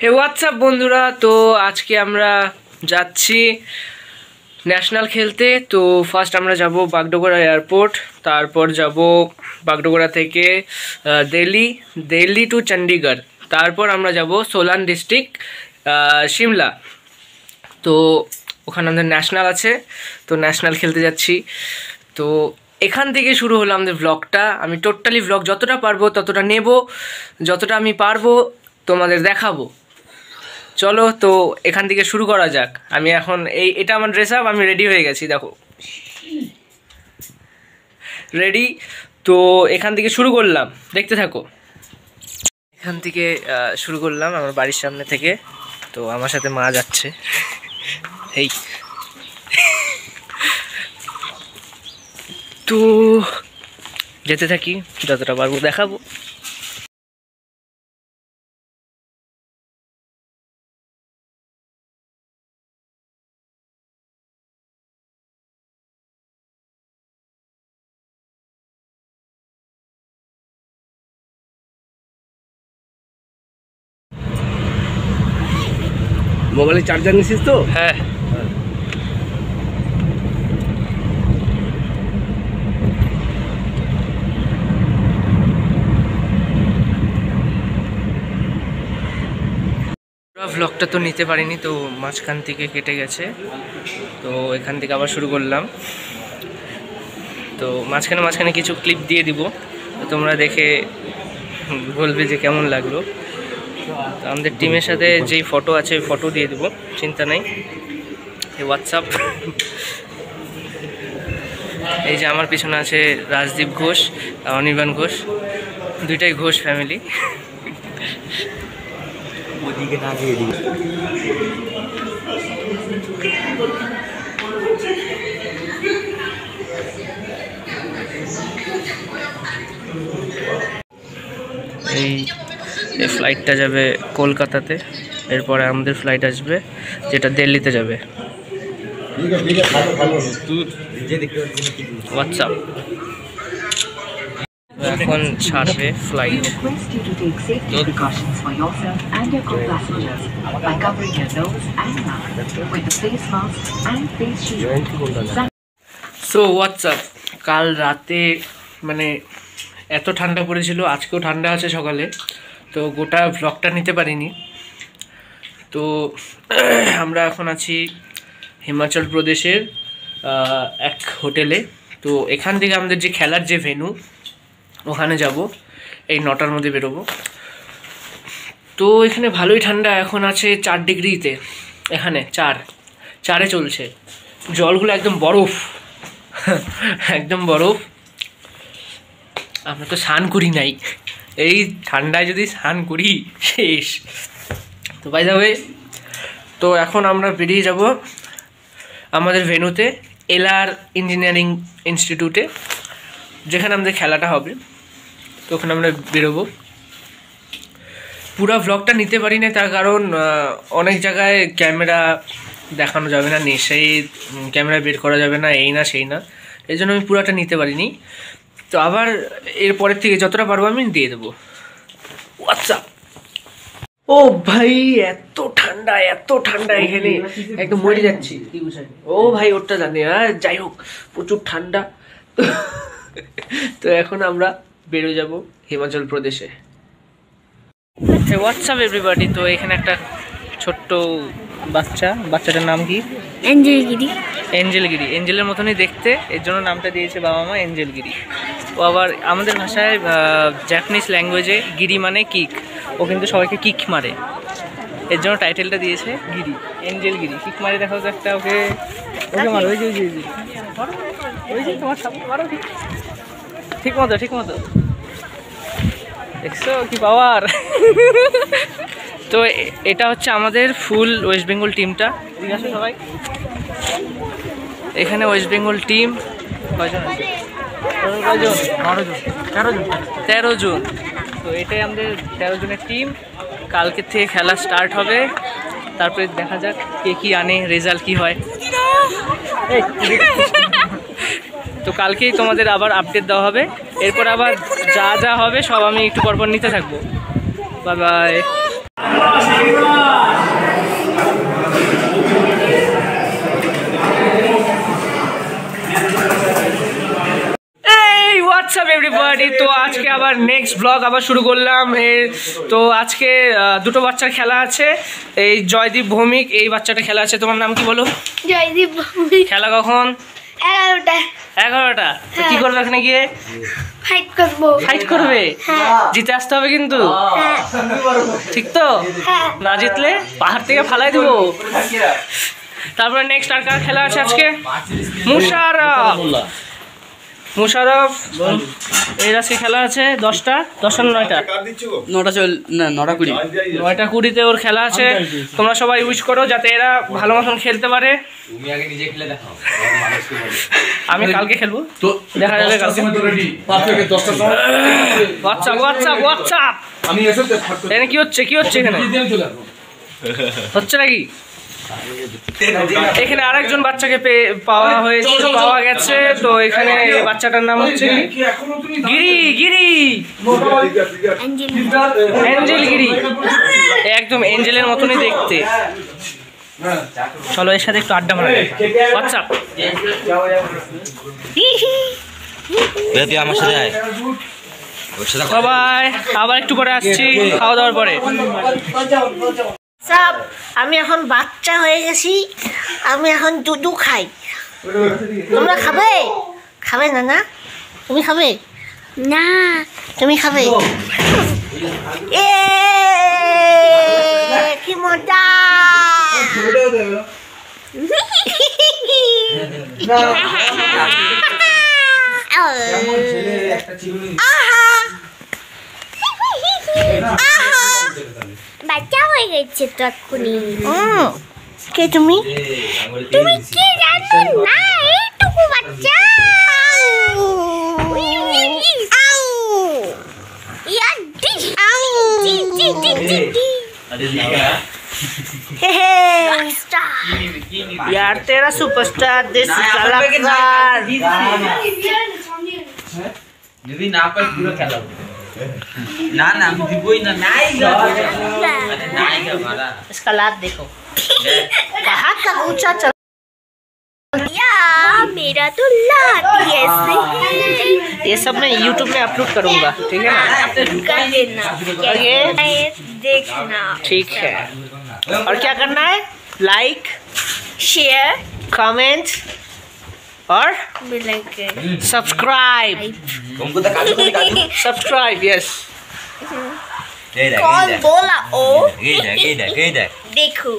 হে WhatsApp বন্ধুরা, তো আজকে আমরা যাচ্ছি ন্যাশনাল খেলতে। তো ফার্স্ট আমরা যাব বাগডোগরা এয়ারপোর্ট, তারপর যাব বাগডোগরা থেকে দিল্লি টু চণ্ডীগড়, তারপর আমরা যাব সোলান ডিস্ট্রিক্ট শিমলা। তো ওখানে আমাদের ন্যাশনাল আছে, তো ন্যাশনাল খেলতে যাচ্ছি। তো এখান থেকে শুরু হলো আমাদের ব্লগটা। আমি টোটালি ব্লগ যতটা পারবো ততটা নেব, যতটা আমি পারবো তোমাদের দেখাবো। চলো তো এখান থেকে শুরু করা যাক। আমি এখন এটা আমার ড্রেস আপ, আমি রেডি হয়ে গেছি, দেখো রেডি। তো এখান থেকে শুরু করলাম, দেখতে থাকো। এখান থেকে শুরু করলাম আমার বাড়ির সামনে থেকে। তো আমার সাথে মা যাচ্ছে, এই তো যেতে থাকি, যতটা পারবো দেখাবো। মোবাইলে চার্জার নিছিস তো? হ্যাঁ, ব্লগটা তো নিতে পারিনি, তো মাঝখান থেকে কেটে গেছে। তো এখান থেকে আবার শুরু করলাম। তো মাঝখানে কিছু ক্লিপ দিয়ে দিব, তো তোমরা দেখে বলবে যে কেমন লাগলো। তো আমাদের টিমের সাথে যেই ফটো আছে ওই ফটো দিয়ে দেবো, চিন্তা নেই। এই হোয়াটসঅ্যাপ, এই যে আমার পিছনে আছে রাজদীপ ঘোষ, অনির্বাণ ঘোষ, দুইটাই ঘোষ ফ্যামিলি। এই ফ্লাইটটা যাবে কলকাতাতে, এরপরে আমাদের ফ্লাইট আসবে যেটা দিল্লিতে যাবে। হোয়াটসঅ্যাপ এখন ছাড়বে ফ্লাইট। সো হোয়াটসঅ্যাপ, কাল রাতে মানে এত ঠান্ডা পড়েছিল, আজকেও ঠান্ডা আছে সকালে, তো গোটা ব্লগটা নিতে পারিনি। তো আমরা এখন আছি হিমাচল প্রদেশের এক হোটেলে। তো এখান থেকে আমাদের যে খেলার যে ভেন্যু ওখানে যাব, এই 9টার মধ্যে বেরোবো। তো এখানে ভালোই ঠান্ডা, এখন আছে 4 ডিগ্রিতে, এখানে 4 চলছে। জলগুলো একদম বরফ, একদম বরফ। আমরা তো স্নান করি নাই, এই ঠান্ডায় যদি স্নান করি শেষ। তো বাই দ্য ওয়ে, তো এখন আমরা বেরিয়ে যাব আমাদের ভেন্যুতে, এলআর ইঞ্জিনিয়ারিং ইনস্টিটিউটে, যেখানে আমাদের খেলাটা হবে। তো ওখানে আমরা বেরোবো। পুরো ভ্লগটা নিতে পারি না, তার কারণ অনেক জায়গায় ক্যামেরা দেখানো যাবে না, সেই ক্যামেরা বের করা যাবে না, এই না সেই না, এই জন্য আমি পুরোটা নিতে পারিনি। তো আবার এরপরের থেকে যতটা পারবো আমি দিয়ে দেবো। হোয়াটসঅ্যাপ, ও ভাই এত ঠান্ডা এখানে, একদম মরে যাচ্ছি। ও ভাই ওটা জানি, যাই হোক প্রচুর ঠান্ডা। তো এখন আমরা বেরো যাব হিমাচল প্রদেশে। হোয়াটসঅ্যাপ এভরিবডি, তো এখানে একটা ছোট্ট বাচ্চাটার নাম কি? এঞ্জেলগিরি। এঞ্জেলের মতনই দেখতে, এর জন্য নামটা দিয়েছে বাবা মা, এঞ্জেলগিরি। ও আবার আমাদের ভাষায় জাপানিজ ল্যাঙ্গুয়েজে গিরি মানে কিক, ও কিন্তু সবাইকে কিক মারে, এর জন্য টাইটেলটা দিয়েছে গিরি, এঞ্জেলগিরি। কিক মারে দেখো তো একটা, ওকে মারো, ওই যে তোমার সামনে মারো, ঠিক মতো দেখছো কি পাওয়ার। তো এটা হচ্ছে আমাদের ফুল ওয়েস্ট বেঙ্গল টিমটা। ঠিক আছে সবাই, এখানে ওয়েস্ট বেঙ্গল টিম কয়জন আছে? 13 জন। তো এটাই আমাদের 13 জনের টিম। কালকে থেকে খেলা স্টার্ট হবে, তারপরে দেখা যাক কে কি আনে, রেজাল্ট কি হয়। তো কালকেই তোমাদের আবার আপডেট দেওয়া হবে, এরপর আবার যা হবে সব আমি একটু পরপর নিতে থাকবো। Bye bye. আজকে আবার নেক্সট ব্লগ আবার শুরু করলাম। তো আজকে দুটো বাচ্চার খেলা আছে, এই জয়দীপ ভৌমিক এই বাচ্চাটা খেলা আছে। তোমার নাম কি বলো? জয়দীপ ভৌমিক। খেলা কখন? 11টা। 11টা। কি করবে এখানে গিয়ে? ফাইট করবো। ফাইট করবে? জিতে আসতে হবে কিন্তু, ঠিক তো? না জিতলে পাহাড় থেকে ফালাই দেবো। তারপরে নেক্সট আর কার খেলা আছে আজকে? মুশারফ এর আজকে খেলা আছে 10টা 9টা 9:20 ওর খেলা আছে। তোমরা সবাই উইশ করো যাতে এরা ভালো মতন খেলতে পারে। আমি কালকে খেলবো, দেখা যাবে কালকে। হোয়াটসঅ্যাপ এখানে কি হচ্ছে এখানে হচ্ছে নাকি? এখানে আরেকজন বাচ্চাকে পাওয়া গেছে। তো এখানে বাচ্চাটার নাম হচ্ছে গিরি, এঞ্জেল গিরি, একদম এঞ্জেলের মতনই দেখতে। চলো এর সাথে একটু আড্ডা মারা যায়। হোয়াটসঅ্যাপ আমার সাথে সবাই আবার একটু পরে আসছি খাওয়া দাওয়ার পরে। সব আমি এখন বাচ্চা হয়ে গেছি, আমি এখন দুধু খাই। তোমরা খাবে না? তুমি খাবে না? তুমি খাবে? কি মজা! বাচ্চা হয়ে গেছে তো এক্ষুনি। কে তুমি কি জানো না? এইটুকু বাচ্চা। यार तेरा सुपरस्टार देसी कलाकार যদি না পাই পুরো খেলা না আমি দিবই না। इसका लात देखो, कहाँ का ऊंचा चल। मेरा तो लात ऐसे ये सब मैं YouTube में अपलोड करूंगा, ठीक है ना? कर देना, ये देखना, ठीक है। और क्या करना है? लाइक, शेयर, कमेंट और सब्सक्राइब। तुमको तो काटो सब्सक्राइब, यस। कौन बोला? ओ देख देखो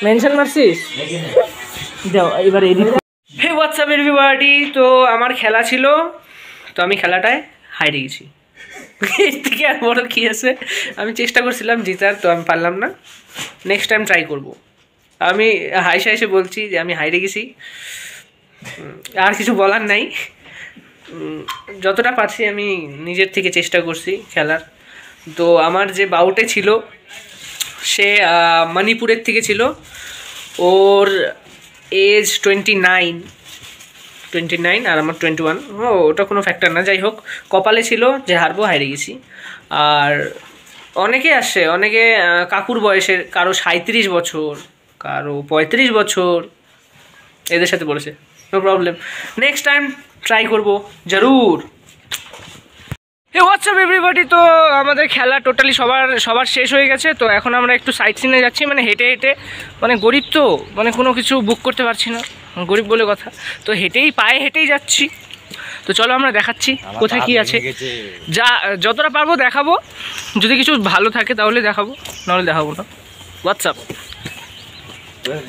মেনশন মারছিস? যাও এবার এডিট। হে হোয়াটসঅ্যাপ এভরিবডি, তো আমার খেলা ছিল, তো আমি খেলাটায় হারিয়ে গেছি। এর থেকে আর বড় কি আছে? আমি চেষ্টা করছিলাম জিতার, তো আমি পারলাম না। নেক্সট টাইম ট্রাই করব। আমি হাইসে বলছি যে আমি হারিয়ে গেছি, আর কিছু বলার নাই। যতটা পারছি আমি নিজের থেকে চেষ্টা করছি খেলার। তো আমার যে বাউটে ছিল সে মণিপুরের থেকে ছিল, ওর এজ 29 আর আমার 21। ওটা কোনো ফ্যাক্টর না, যাই হোক কপালে ছিল যে হারবো, হারে গেছি। আর অনেকে আসে, অনেকে কাকুর বয়সের, কারো 37 বছর, কারো 35 বছর, এদের সাথে পড়েছে। No problem, next time try করবো জরুর। হে হোয়াটসঅ্যাপ এভরিবডি, তো আমাদের খেলা টোটালি সবার শেষ হয়ে গেছে। তো এখন আমরা একটু সাইট সিনে যাচ্ছি, মানে হেঁটে মানে গরিব তো, মানে কোনো কিছু বুক করতে পারছি না, গরিব বলে কথা। তো পায়ে হেঁটেই যাচ্ছি। তো চলো আমরা দেখাচ্ছি কোথায় কি আছে, যতটা পারবো দেখাবো। যদি কিছু ভালো থাকে তাহলে দেখাবো, নাহলে দেখাবো না। হোয়াটসঅ্যাপ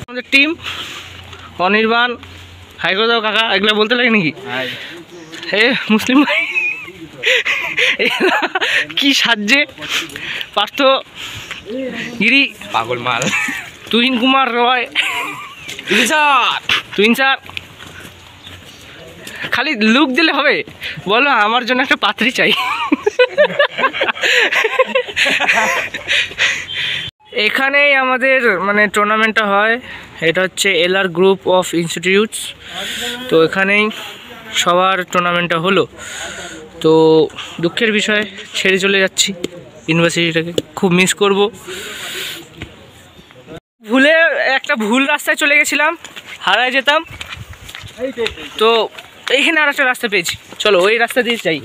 আমাদের টিম অনির্বাণ, হাই করে দাও কাকা, এগুলো বলতে লাগে নাকি? হে মুসলিম ভাই, কি সাজে পার্থ গিরি, পাগল মাল, তুহিন কুমার রয়, তুহিন স্যার। খালি লুক দিলে হবে? বলো আমার জন্য একটা পাত্রী চাই। এখানেই আমাদের মানে টুর্নামেন্টটা হয়। এটা হচ্ছে এলআর গ্রুপ অফ ইনস্টিটিউটস। তো এখানেই সবার টুর্নামেন্টটা হলো। তো দুঃখের বিষয়, ছেড়ে চলে যাচ্ছি ইউনিভার্সিটিটাকে, খুব মিস করব। ভুলে একটা ভুল রাস্তায় চলে গেছিলাম, হারায় যেতাম। তো এইখানে আর একটা রাস্তা পেয়েছি, চলো ওই রাস্তা দিয়ে যাই।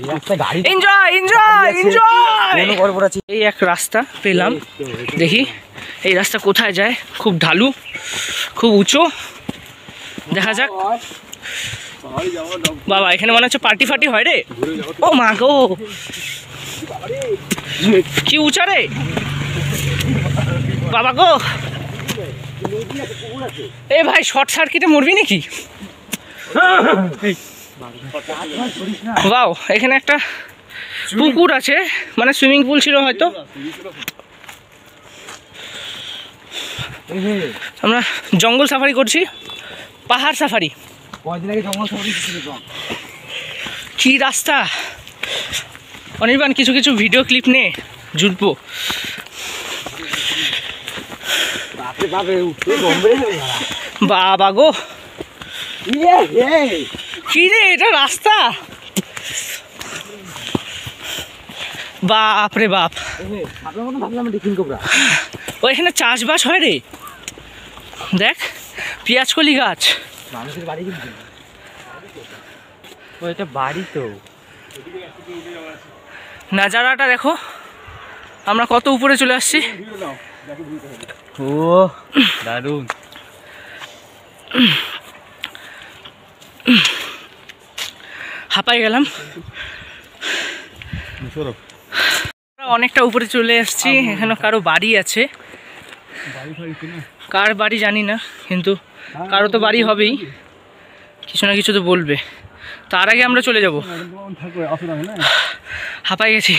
Enjoy enjoy enjoy. এই এক রাস্তা পেলাম, দেখি এই রাস্তা কোথায় যায়। খুব ঢালু, খুব উঁচু, দেখা যাক। বাবা এখানে মনে হচ্ছে পার্টি ফার্টি হয় রে। ও মা গো, কি উঁচা রে বাবা গো। এ ভাই শর্ট সার্কিটে মরবি নাকি? বাও, এখানে একটা পুকুর আছে, মানে সুইমিং পুল ছিল হয়তো। আমরা জঙ্গল সাফারি করছি, পাহাড় সাফারি। কি রাস্তা অনির্বাণ, কিছু কিছু ভিডিও ক্লিপ নে জুটবো। বাবা গো, কি রে এটা রাস্তা, বাপ রে বাপ। ওইখানে চাষবাস হয় রে, দেখ পেঁয়াজকলি গাছ। বাড়ি তো নাজারাটা দেখো, আমরা কত উপরে চলে আসছি। ও দারুণ। হাঁপাই গেলাম, অনেকটা উপরে চলে আসছি। এখানে কারো বাড়ি আছে, কার বাড়ি জানি না, কিন্তু কারো তো বাড়ি হবেই, কিছু না কিছু তো বলবে। তার আগে আমরা চলে যাব। হাঁপাই গেছি,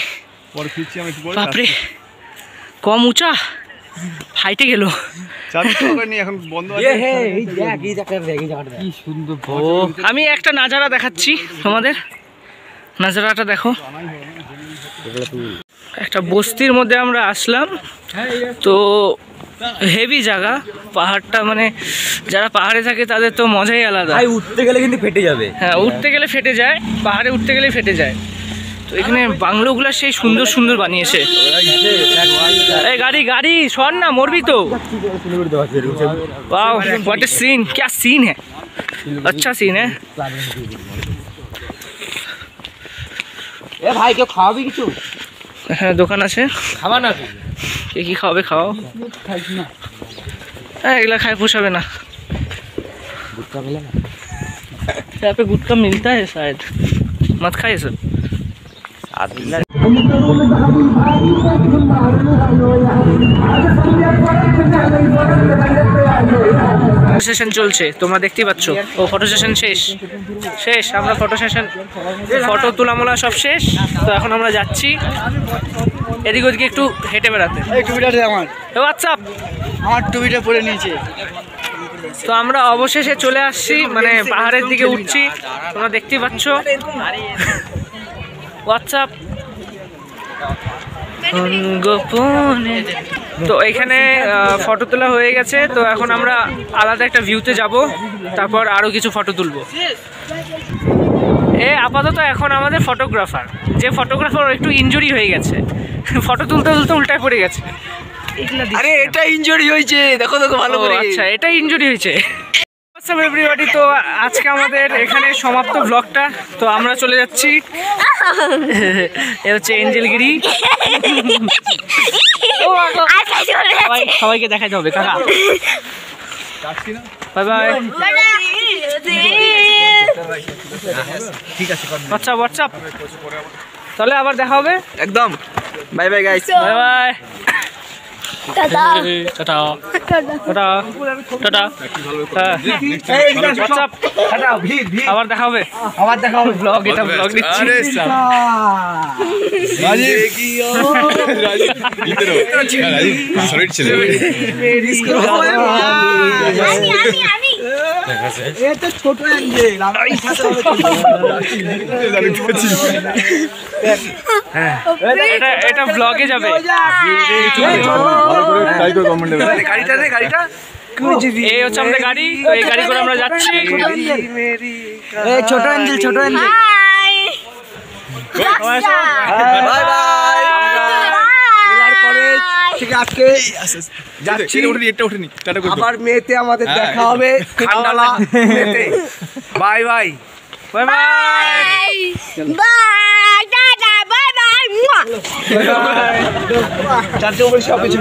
বাপরে কম উঁচা, ফাইটে গেল। আমি একটা নাজারা দেখাচ্ছি তোমাদের, নাজারাটা দেখো। একটা বস্তির মধ্যে আমরা আসলাম, তো হেভি জায়গা। পাহাড়টা মানে যারা পাহাড়ে থাকে তাদের তো মজাই আলাদা। উঠতে গেলে কিন্তু ফেটে যাবে। হ্যাঁ, উঠতে গেলে ফেটে যায়, পাহাড়ে উঠতে গেলেই ফেটে যায়। তো এখানে বাংলোগুলো সেই সুন্দর সুন্দর বানিয়েছে। এই গাড়ি গাড়ি সর না, মরবি তো। वाओ व्हाट अ सीन, क्या सीन है, अच्छा सीन है। এ ভাই কেউ খাওয়াবি কিছু? হ্যাঁ দোকান আছে, খাওয়া না কে কি খাওয়াবে খাও। এগুলা खाए पोषाবে না। गुटखा मिला ना? यहाँ पे गुटखा मिलता है शायद, मत खाइए सब। সেশন চলছে, তোমরা দেখতেই পাচ্ছ। ও ফটো সেশন শেষ শেষ, আমরা ফটো সেশন, ফটো তোলামোলা সব শেষ। তো এখন আমরা যাচ্ছি এদিক ওদিকে একটু হেঁটে বেড়াতে। এই টুপিটা আমার, হোয়াটসঅ্যাপ, আমার টুপিটা পরে নিয়েছে। তো আমরা অবশেষে চলে আসছি, মানে পাহাড়ের দিকে উঠছি, তোমরা দেখতেই পাচ্ছ। হোয়াটসঅ্যাপ গোপনে। তো এখানে ফটো তোলা হয়ে গেছে, তো এখন আমরা আলাদা একটা ভিউতে যাব, তারপর আরও কিছু ফটো তুলবো। আপাতত এখন আমাদের ফটোগ্রাফার, যে ফটোগ্রাফার একটু ইনজুরি হয়ে গেছে, ফটো তুলতে তুলতে উল্টায় পড়ে গেছে। আরে এটা ইনজুরি হয়েছে, দেখো দেখো ভালো করে। আচ্ছা, এটা ইনজুরি হয়েছে। এভরিবডি, তো আজকে আমাদের এখানে সমাপ্ত ব্লগটা। তো আমরা চলে যাচ্ছি, এ হচ্ছে এঞ্জেলগিরি। সবাইকে দেখাতে হবে কাকা। বাই বাই, ঠিক আছে। হোয়াটসঅ্যাপ হোয়াটসঅ্যাপ, তাহলে আবার দেখা হবে একদম। Bye bye guys, bye bye, tata tata tata tata. WhatsApp, আবার দেখা হবে, আবার দেখা হবে। ব্লগ, এটা ব্লগ দিচ্ছি। ছোট এটা ব্লগে যাবে। গাড়িটা এই হচ্ছে আমাদের গাড়ি, তো এই গাড়ি করে আমরা যাচ্ছি। ছোট এঞ্জেল, ছোট এঞ্জেল, বাই বাই। কলেজ থেকে আজকে যাচ্ছি আবার মেতে আমাদের দেখা হবে খান্ডালা মেতে bye bye bye bye bye tata bye bye চারজন বসে সব কিছু